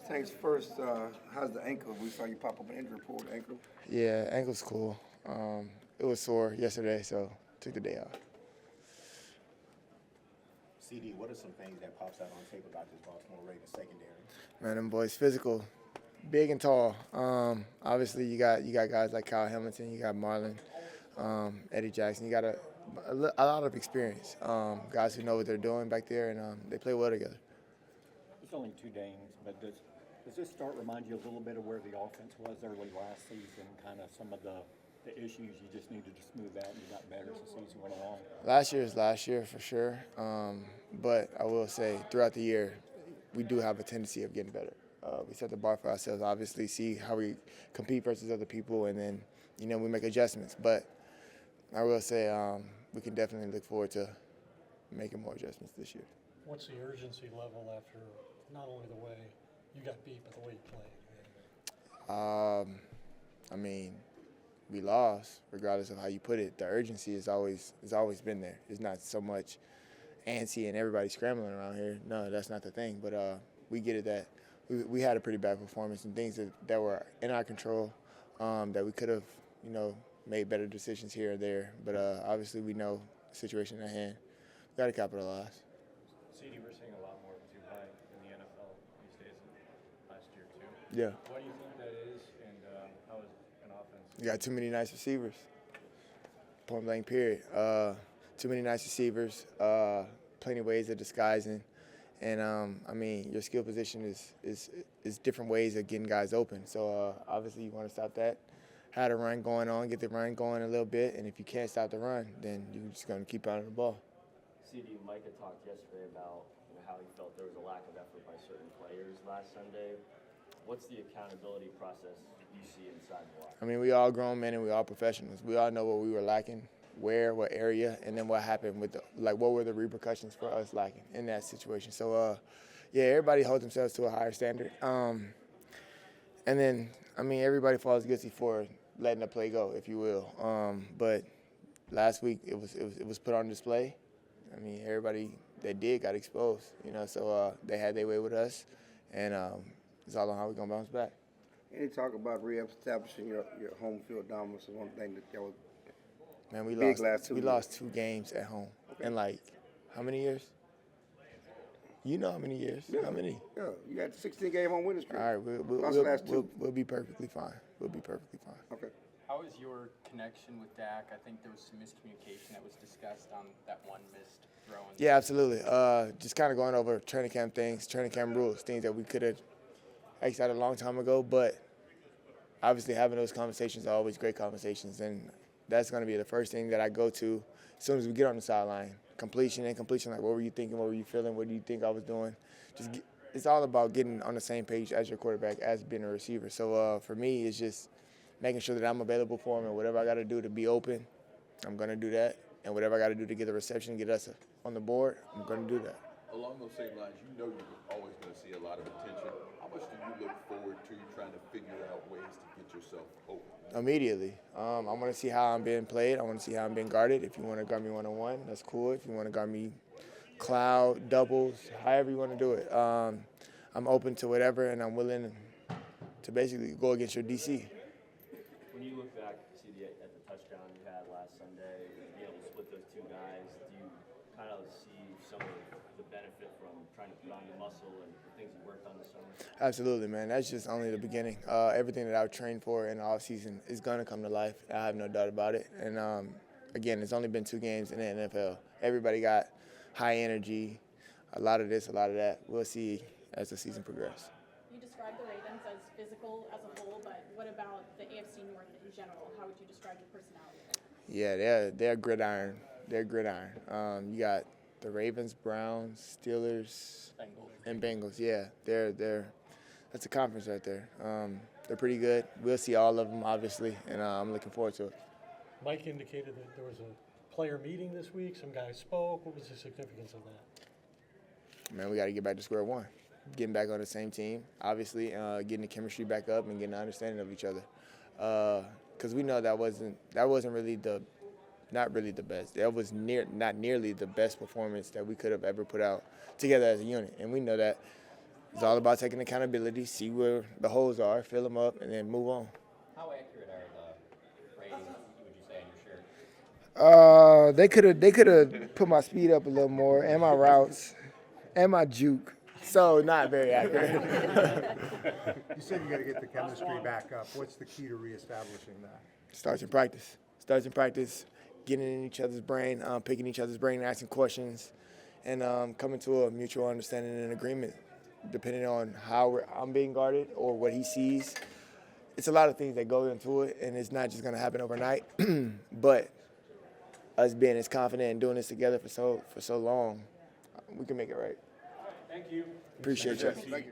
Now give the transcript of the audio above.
Things first, how's the ankle? We saw you pop up an injury report, ankle. Yeah, ankle's cool. It was sore yesterday, so took the day off. CeeDee, what are some things that pops out on tape about this Baltimore Ravens secondary? Man, them boys physical, big and tall. Obviously, you got guys like Kyle Hamilton, you got Marlon, Eddie Jackson. You got a lot of experience, guys who know what they're doing back there, and they play well together. It's only 2 games, but does this start remind you a little bit of where the offense was early last season, kind of some of the issues you just needed to smooth out and you got better as the season went along? Last year is last year for sure, but I will say throughout the year, we do have a tendency of getting better. We set the bar for ourselves, obviously, see how we compete versus other people, and then, we make adjustments. But I will say we can definitely look forward to making more adjustments this year. What's the urgency level after not only the way you got beat, but the way you played? We lost, regardless of how you put it. The urgency has always been there. It's not so much antsy and everybody scrambling around here. No, that's not the thing. But we get it that we had a pretty bad performance and things that were in our control that we could have, made better decisions here or there. But obviously we know the situation at hand. We got to capitalize. CeeDee, we're seeing a lot more too high in the NFL these days than last year too. Yeah. Why do you think that is, and how is an offense? You got too many nice receivers. Point blank, period. Too many nice receivers. Plenty of ways of disguising, and your skill position is different ways of getting guys open. So obviously you want to stop that. Had a run going on, get the run going a little bit, and if you can't stop the run, then you're just going to keep out of the ball. CeeDee, Micah talked yesterday about how he felt there was a lack of effort by certain players last Sunday. What's the accountability process you see inside the locker? We all grown men and we all professionals. We all know what we were lacking, where, what area, and then what happened with what were the repercussions for us lacking in that situation. So, everybody holds themselves to a higher standard. And then, everybody falls guilty for letting the play go, if you will. But last week it was put on display. Everybody that did got exposed, so they had their way with us, and it's all on how we're going to bounce back. Any talk about re-establishing your home field dominance is one thing that was Man, we big last 2 years. lost 2 games at home in how many years? You know how many years? Yeah. How many? Yeah, you got 16-game home winning streak. All right, Lost the last 2. we'll be perfectly fine. We'll be perfectly fine. Okay. How is your connection with Dak? I think there was some miscommunication that was discussed on that one missed throw. Yeah, absolutely. Just kind of going over training camp things, training camp rules, things that we could have X'd out a long time ago. But obviously having those conversations are always great conversations. And that's going to be the first thing that I go to as soon as we get on the sideline. Completion, like what were you thinking, what were you feeling, what do you think I was doing? It's all about getting on the same page as your quarterback, as being a receiver. So for me, it's just making sure that I'm available for him, and whatever I got to do to be open, I'm going to do that. And whatever I got to do to get the reception, get us on the board, I'm going to do that. Along those same lines, you're always going to see a lot of attention. How much do you look forward to trying to figure out ways to get yourself open? Immediately. I want to see how I'm being played. I want to see how I'm being guarded. If you want to guard me one-on-one, that's cool. If you want to guard me cloud, doubles, however you want to do it. I'm open to whatever, and I'm willing to basically go against your DC. When you look back, CeeDee, at the touchdown you had last Sunday, being able to split those 2 guys, do you kind of see some of the benefit from trying to put on the muscle and the things you worked on this summer? Absolutely, man. That's just only the beginning. Everything that I've trained for in the offseason is going to come to life. I have no doubt about it. And, again, it's only been 2 games in the NFL. Everybody got high energy, a lot of this, a lot of that. We'll see as the season progresses. You described the Ravens as physical as a whole, but what about the AFC North in general? How would you describe your personality? Yeah, they're gridiron. They're gridiron. You got the Ravens, Browns, Steelers, and Bengals. Yeah, that's a conference right there. They're pretty good. We'll see all of them, obviously, and I'm looking forward to it. Mike indicated that there was a player meeting this week. Some guys spoke. What was the significance of that? Man, we got to get back to square one. Getting back on the same team, obviously, getting the chemistry back up and getting an understanding of each other. Because we know that wasn't really not really the best. That was not nearly the best performance that we could have ever put out together as a unit. And we know that It's all about taking accountability, see where the holes are, fill them up, and then move on. How accurate are the ratings, would you say, on your shirt? They could have put my speed up a little more, and my routes, and my juke. So not very accurate. You said you got to get the chemistry back up. What's the key to reestablishing that? Starts in practice. Starts in practice, getting in each other's brain, picking each other's brain, asking questions, and coming to a mutual understanding and agreement, depending on how I'm being guarded or what he sees. It's a lot of things that go into it, and it's not just going to happen overnight. But us being as confident and doing this together for so long, we can make it right. Thank you. Appreciate you. Thank you.